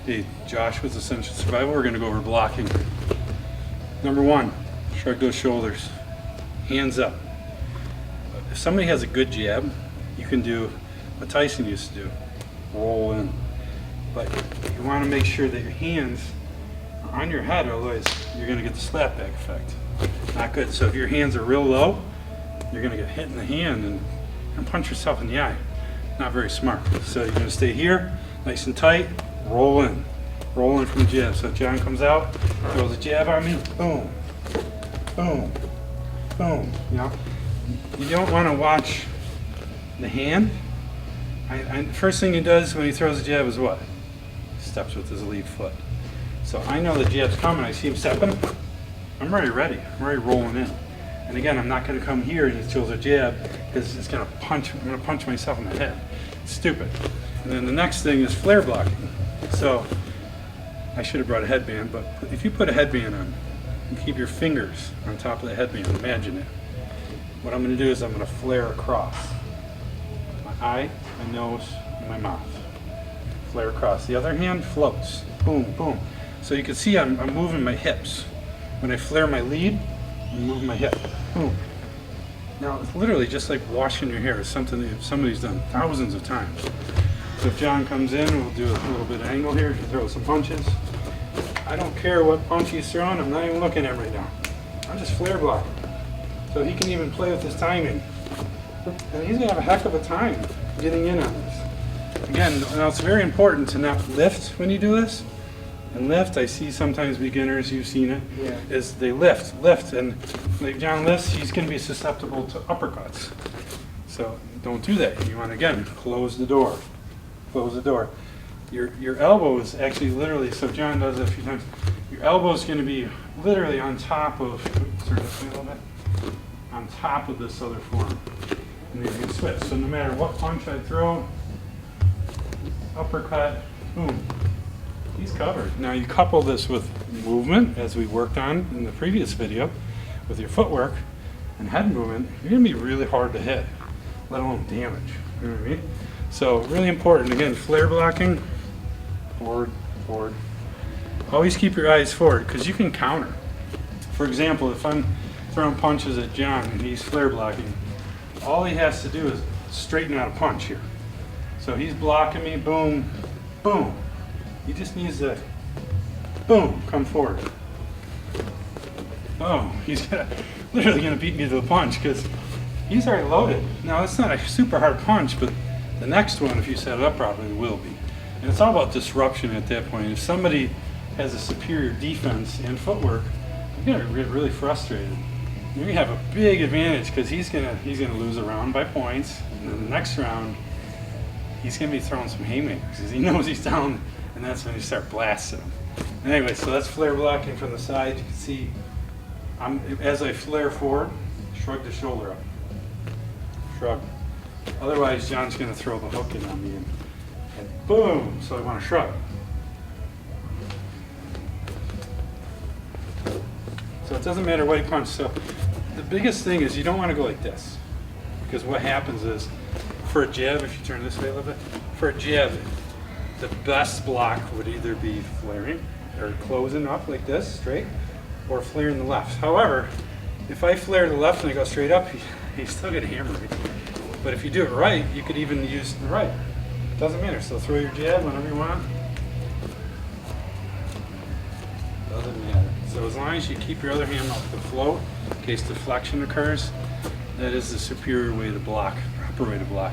Hey, Josh with Essential Survival. We're going to go over blocking. Number one, shrug those shoulders. Hands up. If somebody has a good jab, you can do what Tyson used to do. Roll in. But you want to make sure that your hands are on your head, otherwise you're going to get the slapback effect. Not good. So if your hands are real low, you're going to get hit in the hand and punch yourself in the eye. Not very smart. So you're going to stay here, nice and tight. Roll in from the jab. So John comes out, throws a jab on me, boom, boom, boom. You know, you don't want to watch the hand. First thing he does when he throws a jab is what? He steps with his lead foot. So I know the jab's coming. I see him stepping. I'm already ready. I'm already rolling in. And again, I'm not going to come here and he throws a jab because it's going to punch. I'm going to punch myself in the head. It's stupid. And then the next thing is flare blocking. So I should have brought a headband, but if you put a headband on and keep your fingers on top of the headband, imagine it. What I'm going to do is I'm going to flare across my eye, my nose, and my mouth. Flare across. The other hand floats. Boom, boom. So you can see I'm moving my hips. When I flare my lead, I'm moving my hip. Boom. Now it's literally just like washing your hair. It's something that somebody's done thousands of times. So if John comes in, we'll do a little bit of angle here to throw some punches. I don't care what punch he's throwing, I'm not even looking at him right now. I'm just flare blocking. So he can even play with his timing. And he's gonna have a heck of a time getting in on this. Again, now it's very important to not lift when you do this. And lift, I see sometimes beginners, you've seen it, is they lift, and like John lifts, he's gonna be susceptible to uppercuts. So don't do that. You wanna, again, close the door. Close the door. Your elbow is actually literally, so John does it a few times, your elbow is going to be literally on top of, turn this way a little bit, on top of this other forearm. And then you can switch. So no matter what punch I throw, uppercut, boom, he's covered. Now you couple this with movement, as we worked on in the previous video, with your footwork and head movement, you're going to be really hard to hit, let alone damage. You know what I mean? So really important, again, flare blocking, forward, forward. Always keep your eyes forward because you can counter. For example, if I'm throwing punches at John and he's flare blocking, all he has to do is straighten out a punch here. So he's blocking me, boom, boom. He just needs to, boom, come forward. Oh, he's literally gonna beat me to the punch because he's already loaded. Now it's not a super hard punch, but the next one, if you set it up properly, will be. And it's all about disruption at that point. If somebody has a superior defense and footwork, you're gonna get really frustrated. You're gonna have a big advantage because he's gonna lose a round by points, and then the next round, he's gonna be throwing some haymakers because he knows he's down, and that's when you start blasting him. Anyway, so that's flare blocking from the side. You can see, as I flare forward, shrug the shoulder up. Shrug. Otherwise, John's going to throw the hook in on me, and boom! So I want to shrug. So it doesn't matter what he punches. So the biggest thing is you don't want to go like this, because what happens is, for a jab, if you turn this way a little bit, for a jab, the best block would either be flaring or closing up like this, straight, or flaring the left. However, if I flare the left and I go straight up, he's still going to hammer me. But if you do it right, you could even use the right. It doesn't matter. So throw your jab whenever you want. Doesn't matter. So as long as you keep your other hand off the float, in case deflection occurs, that is the superior way to block, proper way to block.